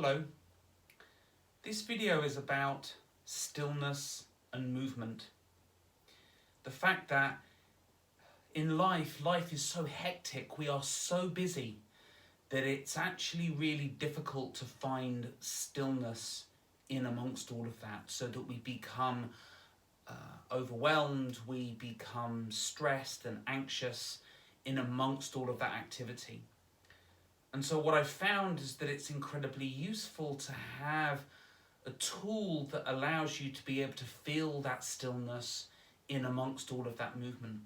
Hello. This video is about stillness and movement. The fact that in life is so hectic, we are so busy that it's actually really difficult to find stillness in amongst all of that, so that we become overwhelmed, we become stressed and anxious in amongst all of that activity. And so what I've found is that it's incredibly useful to have a tool that allows you to be able to feel that stillness in amongst all of that movement.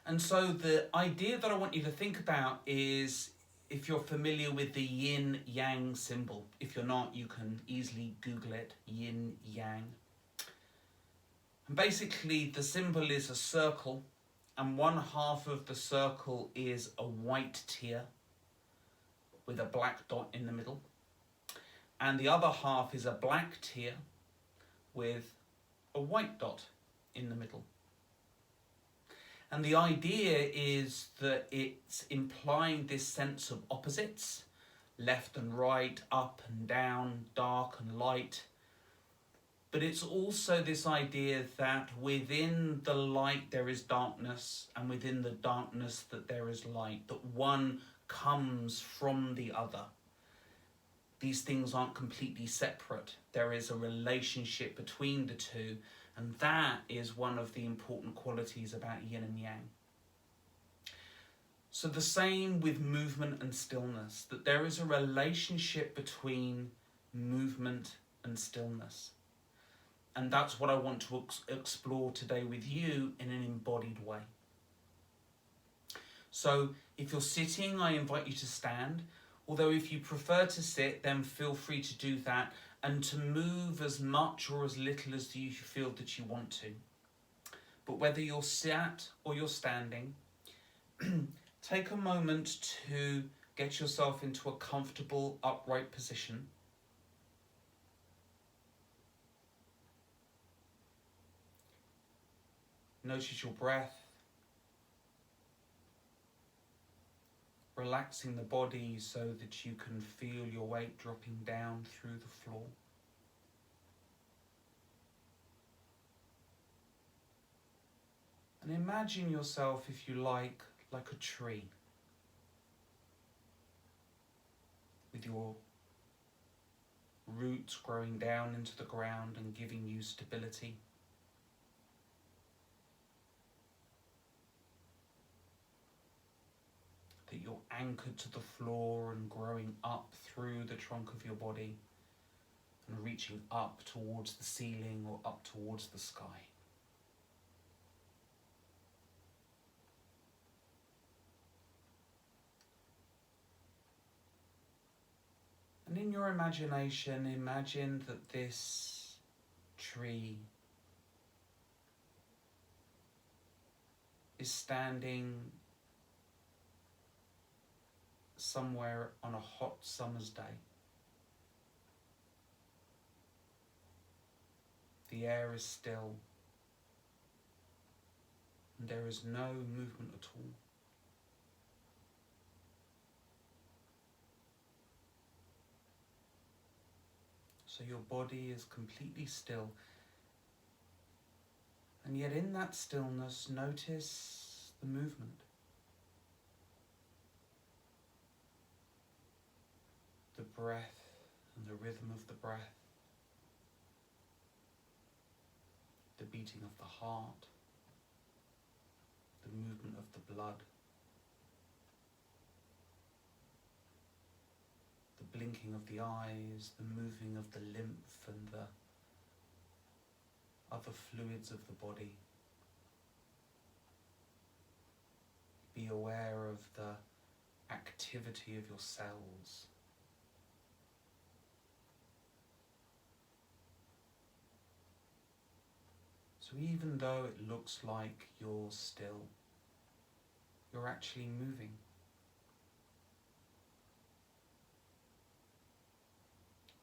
And so the idea that I want you to think about is, if you're familiar with the Yin Yang symbol. If you're not, you can easily Google it, Yin Yang. And basically the symbol is a circle, and one half of the circle is a white tear with a black dot in the middle. And the other half is a black tear with a white dot in the middle. And the idea is that it's implying this sense of opposites, left and right, up and down, dark and light. But it's also this idea that within the light there is darkness, and within the darkness that there is light, that one comes from the other. These things aren't completely separate. There is a relationship between the two, and that is one of the important qualities about yin and yang. So the same with movement and stillness, that there is a relationship between movement and stillness. And that's what I want to explore today with you in an embodied way. So if you're sitting, I invite you to stand. Although if you prefer to sit, then feel free to do that, and to move as much or as little as you feel that you want to. But whether you're sat or you're standing, take a moment to get yourself into a comfortable, upright position. Notice your breath. Relaxing the body so that you can feel your weight dropping down through the floor. And imagine yourself, if you like a tree, with your roots growing down into the ground and giving you stability. That you're anchored to the floor and growing up through the trunk of your body and reaching up towards the ceiling or up towards the sky. And in your imagination, imagine that this tree is standing somewhere on a hot summer's day. The air is still, and there is no movement at all. So your body is completely still, and yet in that stillness, notice the movement. The breath and the rhythm of the breath, the beating of the heart, the movement of the blood, the blinking of the eyes, the moving of the lymph and the other fluids of the body. Be aware of the activity of your cells. So even though it looks like you're still, you're actually moving.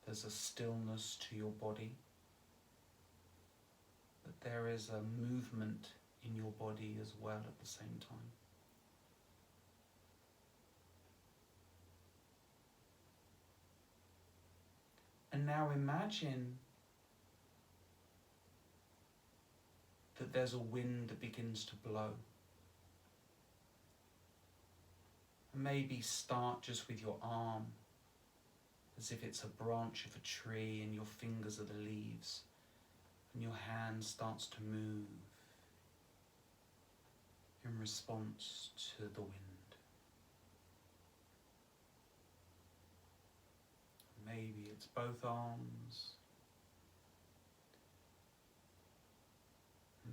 There's a stillness to your body, but there is a movement in your body as well at the same time. now imagine that there's a wind that begins to blow. Maybe start just with your arm, as if it's a branch of a tree and your fingers are the leaves, and your hand starts to move in response to the wind. Maybe it's both arms.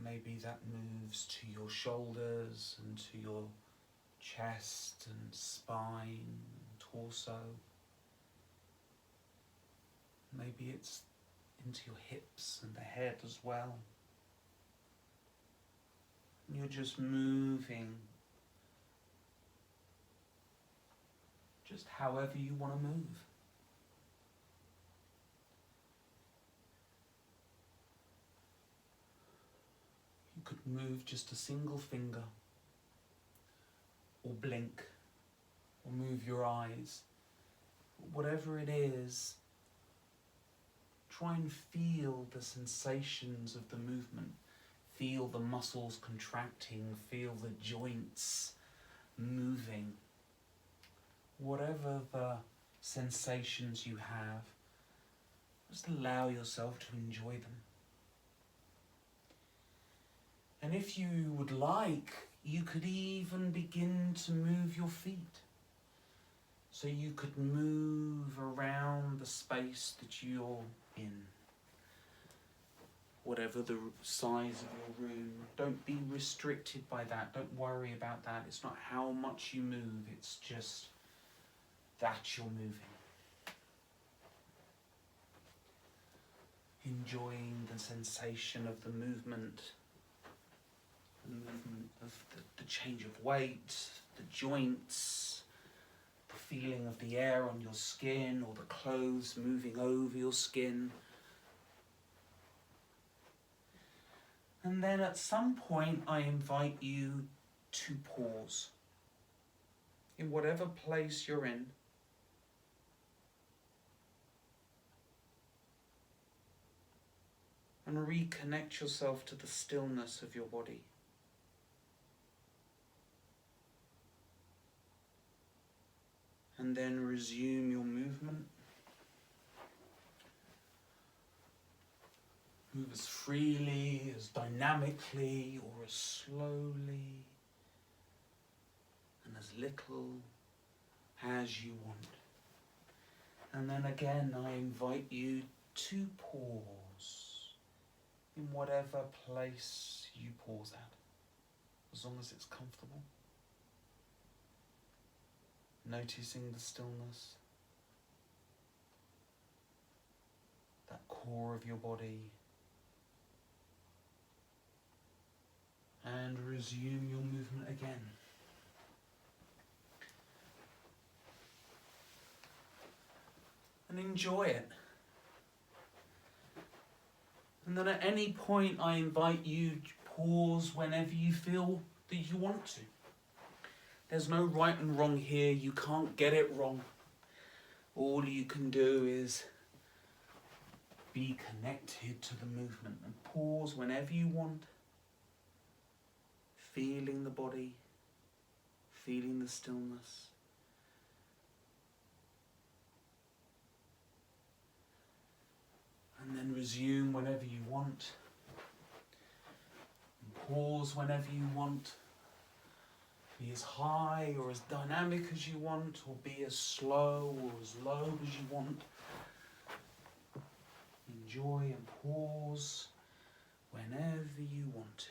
Maybe that moves to your shoulders and to your chest and spine and torso. Maybe it's into your hips and the head as well. And you're just moving, just however you want to move. You could move just a single finger, or blink, or move your eyes. Whatever it is, try and feel the sensations of the movement. Feel the muscles contracting, feel the joints moving. Whatever the sensations you have, just allow yourself to enjoy them. And if you would like, you could even begin to move your feet. So you could move around the space that you're in. Whatever the size of your room, don't be restricted by that. Don't worry about that. It's not how much you move, it's just that you're moving. Enjoying the sensation of the movement. The movement of the change of weight, the joints, the feeling of the air on your skin or the clothes moving over your skin. And then at some point I invite you to pause in whatever place you're in. And reconnect yourself to the stillness of your body. And then resume your movement. Move as freely, as dynamically, or as slowly, and as little as you want. And then again, I invite you to pause in whatever place you pause at, as long as it's comfortable. Noticing the stillness, that core of your body, and resume your movement again. And enjoy it. And then at any point I invite you to pause whenever you feel that you want to. There's no right and wrong here. You can't get it wrong. All you can do is be connected to the movement and pause whenever you want. Feeling the body, feeling the stillness. And then resume whenever you want. And pause whenever you want. Be as high or as dynamic as you want, or be as slow or as low as you want. Enjoy and pause whenever you want to.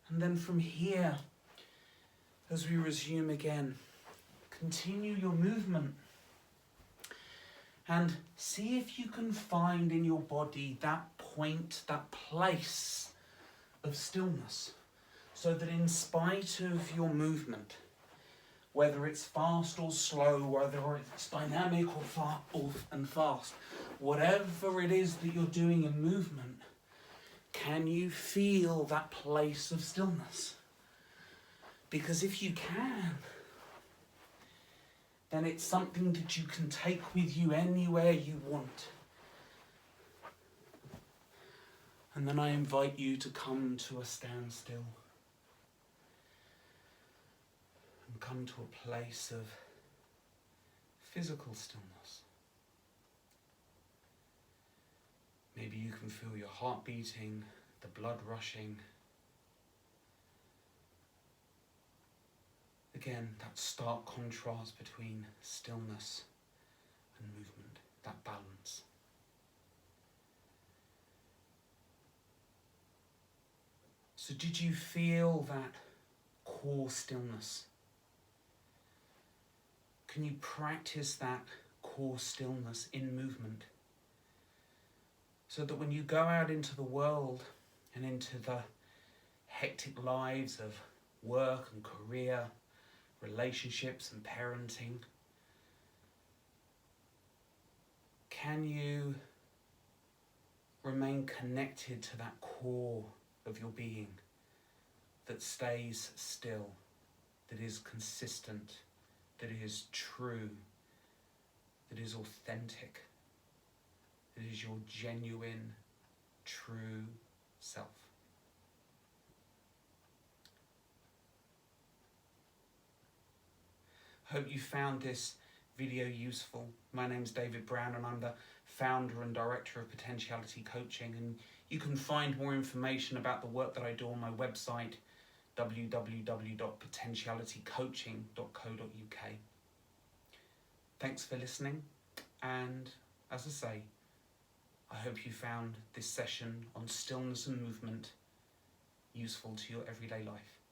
And then from here, as we resume again, continue your movement and see if you can find in your body that point, that place of stillness, so that in spite of your movement, whether it's fast or slow, whether it's dynamic or fast, whatever it is that you're doing in movement, can you feel that place of stillness? Because if you can, then it's something that you can take with you anywhere you want. And then I invite you to come to a standstill and come to a place of physical stillness. Maybe you can feel your heart beating, the blood rushing. Again, that stark contrast between stillness and movement, that balance. So did you feel that core stillness? Can you practice that core stillness in movement? So that when you go out into the world and into the hectic lives of work and career, relationships and parenting, can you remain connected to that core of your being that stays still, that is consistent, that is true, that is authentic, that is your genuine, true self? Hope you found this video useful. My name's David Brown and I'm the founder and director of Potentiality Coaching, and you can find more information about the work that I do on my website www.potentialitycoaching.co.uk. Thanks for listening, and as I say, I hope you found this session on stillness and movement useful to your everyday life.